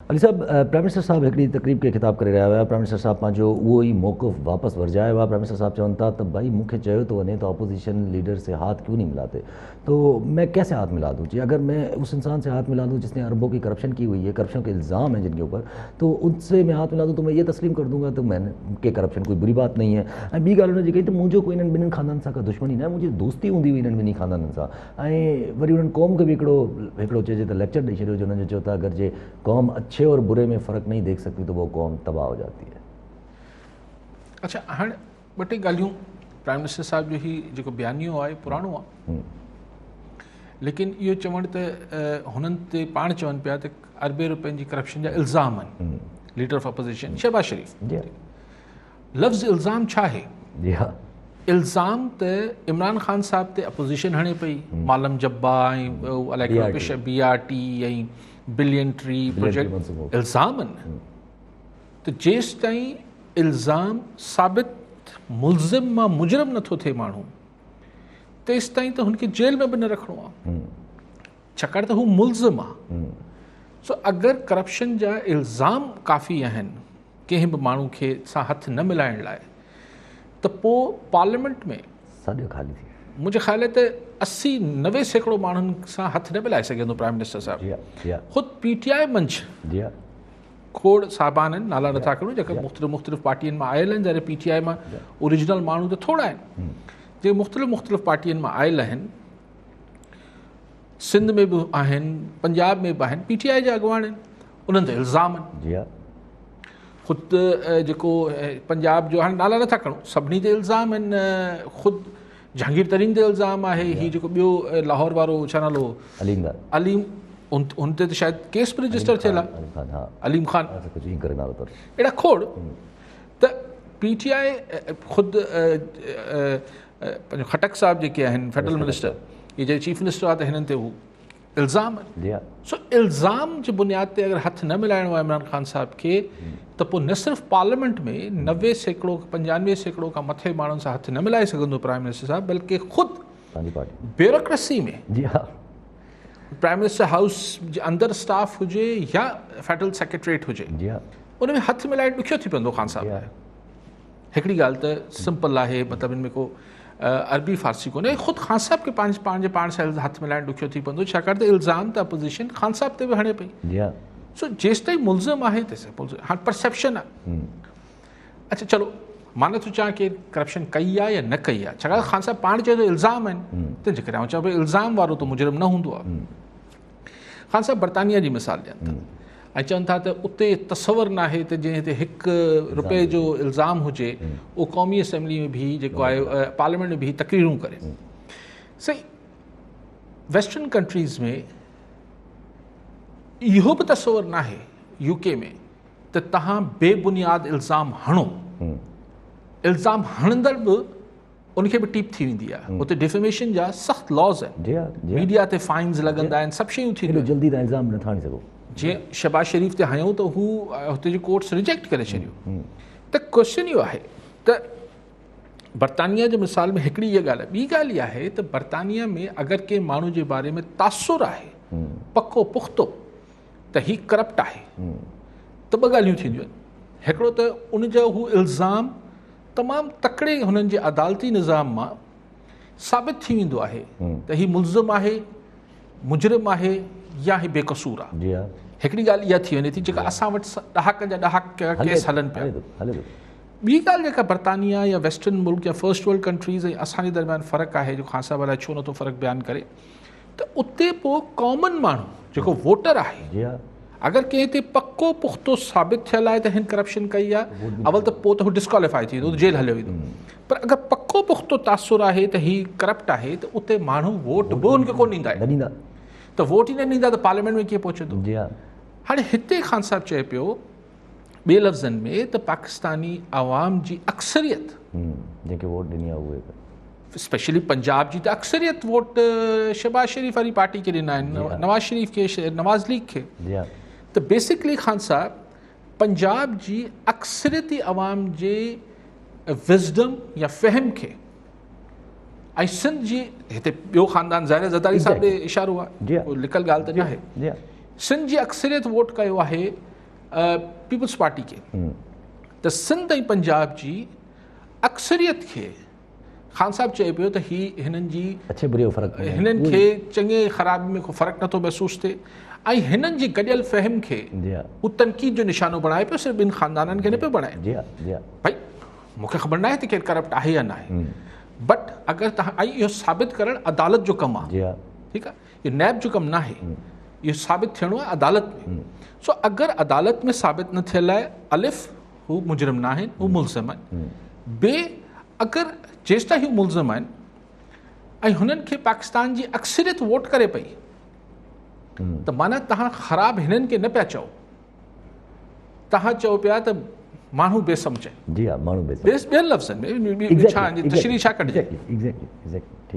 अली साहब, prime minister साहब हिकिड़ी तकरीब खे ख़िताब करे रहिया हुआ। प्राइम मिनिस्टर साहब पंहिंजो उहो ई मौक़िफ़ वापसि वरिजायो आहे। प्राइम मिनिस्टर साहब चवनि था त भाई मूंखे चयो तो वञे तो अपोजिशन लीडर से हाथ क्यों नहीं मिलाते, तो मैं कैसे हाथ मिला दूँ जी? अगर मैं उस इंसान से हाथ मिला दूँ जिसने अरबों की करप्शन की हुई है, करप्शन के इल्ज़ाम हैं जिनके ऊपर, तो उनसे मैं हाथ मिला दूँ तो मैं ये तस्लीम कर दूँगा तो मैंने के करप्शन कोई बुरी बात नहीं है। ऐं ॿी ॻाल्हि हुनजी कही त मुंहिंजो कोई इन्हनि ॿिन्हिनि ख़ानदान सां का दुश्मनी न आहे, मुंहिंजी दोस्ती हूंदी हुई इन्हनि ॿिन्ही ख़ानदाननि सां। ऐं वरी उन्हनि क़ौम खे बि हिकिड़ो चइजे त लेक्चर ॾेई छॾियो, जो उन्हनि जो चयो था अगरि जे क़ौम अच्छे और बुरे में फ़र्क़ु नहीं देख सकती तो वो कौम तबाह हो जाती है। अच्छा, हाँ ॿ टे ॻाल्हियूं प्राइम मिनिस्टर साहब जो ही जेको बयानियो आहे पुराणो आहे, लेकिन इहो चवण त हुननि ते पाण चवनि पिया त अरबे रुपयनि जी करप्शन जा इल्ज़ाम आहिनि लीडर ऑफ अपोजिशन शहबाज शरीफ़। लफ़्ज़ इल्ज़ाम छा आहे? जी हाँ, इल्ज़ाम त इमरान ख़ान साहब ते अपोजिशन हणे पई, मालम जब्बा ऐं अलाए BRT ऐं बिलियन ट्री प्रोजेक्ट इल्ज़ाम आहिनि। त जेसि ताईं इल्ज़ाम साबित मुल्ज़िम मां मुजरम नथो थिए माण्हू, तेसि ताईं त हुनखे जेल में बि न रखिणो आहे, छाकाणि त हू मुल्ज़िम आहे। सो अगरि करप्शन जा इल्ज़ाम काफ़ी आहिनि कंहिं बि माण्हू खे सां हथु न मिलाइण लाइ, त पोइ पार्लियामेंट में सॼो ख़ाली थी, मुंहिंजे ख़्याल त 80-90% माण्हुनि सां हथु न मिलाए सघंदो प्राइम मिनिस्टर साहिबु। ख़ुदि PTI मंच खोड़ साहिबान आहिनि, नाला नथा करूं, जेके मुख़्तलिफ़ पार्टियुनि मां आयल आहिनि, जॾहिं PTI मां ओरिजिनल माण्हू त थोड़ा आहिनि, जेके मुख़्तलिफ़ पार्टियुनि मां आयल आहिनि, सिंध में बि आहिनि, पंजाब में बि आहिनि, PTI जा अॻुवान आहिनि, उन्हनि ते इल्ज़ाम आहिनि। ख़ुदि जेको पंजाब जो हाणे नाला नथा करूं, सभिनी ते इल्ज़ाम आहिनि। ख़ुदि जहांगीर तरीन ते इल्ज़ाम आहे, हीउ जेको ॿियो लाहौर वारो छा नालो अलीम, उन ते त शायदि केस बि रजिस्टर थियल आहे, अलीम ख़ान, अहिड़ा खोड़। त PTI ख़ुदि पंहिंजो खटक साहब जेके आहिनि फेडरल मिनिस्टर, इहे जे चीफ मिनिस्टर आहे, त हिननि ते हू इल्ज़ाम आहिनि। सो इल्ज़ाम जी बुनियाद ते अगरि हथु न मिलाइणो आहे इमरान ख़ान साहब खे, त पोइ न सिर्फ़ु पार्लियामेंट में 90% 95% खां मथे माण्हुनि सां हथु न मिलाए सघंदो प्राइम मिनिस्टर साहब, बल्कि ख़ुदि ब्यूरोक्रेसी में प्राइम मिनिस्टर हाउस जे अंदरि स्टाफ हुजे या फेडरल सेक्रेटरीट हुजे, उन में हथु मिलाइण ॾुखियो थी पवंदो ख़ान साहब लाइ। हिकिड़ी ॻाल्हि त सिंपल आहे, मतिलबु हिन में को अरबी फ़ारसी कोन्हे। ख़ुदि ख़ान साहब खे पंहिंजे पाण सां हथु मिलाइण ॾुखियो थी पवंदो, छाकाणि त इल्ज़ाम त अपोजिशन ख़ान साहब ते बि हणे पई। सो जेसि ताईं मुल्ज़िम आहे तेसि ताईं हाणे परसेप्शन आहे। अच्छा चलो, मां नथो चाहियां की करप्शन कई आहे या न कई आहे, छाकाणि ख़ान साहब पाण चयो त इल्ज़ाम आहिनि, तंहिंजे करे आउं चवां भई इल्ज़ाम वारो त मुजरिम न हूंदो आहे। ख़ान साहब बरतानिया जी मिसाल ॾियनि था ऐं चवनि था त उते तसवर न आहे त जंहिं ते ₹1 जो इल्ज़ाम हुजे, उहो क़ौमी असेंबली में बि जेको आहे पार्लियामेंट में बि तकरीरूं करे। सही, वेस्टर्न कंट्रीज़ में इहो बि तसवर न आहे UK में त तव्हां बेबुनियाद इल्ज़ाम हणो, इल्ज़ाम हणंदड़ बि उनखे बि टीप थी वेंदी आहे। हुते डिफेमेशन जा सख़्त लॉज़ आहिनि, मीडिया ते फाइन्स लॻंदा आहिनि, सभु शयूं थींदियूं। जल्दी तव्हां इल्ज़ाम नथा हणी सघो। जीअं शहबाज शरीफ़ ते हयूं त हू हुते जी कोर्ट्स रिजेक्ट करे छॾियो। त क्वेश्चन इहो आहे त बरतानिया जे मिसाल में हिकिड़ी इहा ॻाल्हि आहे। ॿी ॻाल्हि इहा आहे त बरतानिया में अगरि कंहिं माण्हू जे बारे में तासुर आहे पको पुख़्तो त ही करप्ट आहे, त ॿ ॻाल्हियूं थींदियूं आहिनि। हिकिड़ो त उनजो हू इल्ज़ाम तमामु तकिड़े हुननि जे अदालती निज़ाम मां साबित थी वेंदो आहे त हीउ मुल्ज़िम आहे, मुजरिम आहे या ही बेकसूर आहे। हिकिड़ी ॻाल्हि इहा थी वञे थी जेका असां वटि ॾहाक जा ॾहाक केस हलनि पिया। ॿी ॻाल्हि जेका बरतानिया या वेस्टर्न मुल्क या फर्स्ट वर्ल्ड कंट्रीज़ ऐं असांजे दरम्यान फ़र्क़ु आहे, जो ख़ान साहब अलाए छो नथो फ़र्क़ु बयानु करे, त उते पोइ कॉमन माण्हू जेको वोटर आहे, अगरि कंहिं ते पको पुख़्तो साबित थियल आहे त हिन करप्शन कई आहे, अवल त पोइ त हू डिस्क्वालीफाई थी वेंदो, जेल हलियो वेंदो। पर अगरि पको पुख़्तो तासुर आहे त हीउ करप्ट आहे, त उते माण्हू वोट बि हुनखे कोन ॾींदा आहिनि। त वोट ई न ॾींदा त पार्लियामेंट में कीअं पहुचंदो? हाणे हिते ख़ान साहब चए पियो ॿिए लफ़्ज़नि में त पाकिस्तानी आवाम जी अक्सरियत जेके वोट ॾिनी आहे उहे, स्पेशली पंजाब जी त अक्सरियत वोट शहबाज शरीफ़ वारी पार्टी खे ॾिना आहिनि, नवाज़ शरीफ़ खे, नवाज़ लीग खे। त बेसिकली ख़ान साहब पंजाब जी अक्सरियती आवाम जे विज़डम या फ़हम खे ऐं सिंध जी, हिते ॿियो ख़ानदान ज़ाहिर ज़रदारी साहब ॾे इशारो आहे, लिकल ॻाल्हि त न आहे, सिंध जी अक्सरियत वोट कयो आहे पीपल्स पार्टी खे त सिंध ऐं पंजाब जी अक्सरियत खे ख़ान साहब चए पियो त हिननि जी हिननि खे चङे ख़राबी में को फ़र्क़ु नथो महसूसु थिए ऐं हिननि जी गॾियल फ़हम खे हू तनक़ीद जो निशानो बणाए पियो, सिर्फ़ु ॿिनि ख़ानदाननि खे न पियो बणाए। भई मूंखे ख़बर न आहे त केरु करप्ट आहे या न आहे, बट अगरि तव्हां ऐं इहो साबित करणु अदालत जो कमु आहे, ठीकु आहे, इहो नैब जो कमु न आहे, इहो साबित थियणो आहे अदालत में। सो अगरि अदालत में साबित न थियल आहे, अलिफ़ हू मुजरिम न आहिनि, हू मुल्ज़िम आहिनि, बे अगरि जेसिताईं हू मुल्ज़िम आहिनि ऐं हुननि खे पाकिस्तान जी अक्सरियत वोट करे पई त माना तव्हां ख़राबु हिननि खे न पिया चओ, तव्हां चओ पिया त माण्हू बेसमझ आहिनि। जी हा, माण्हू ॿियनि लफ़्ज़नि में तशरीह छा कढिजे।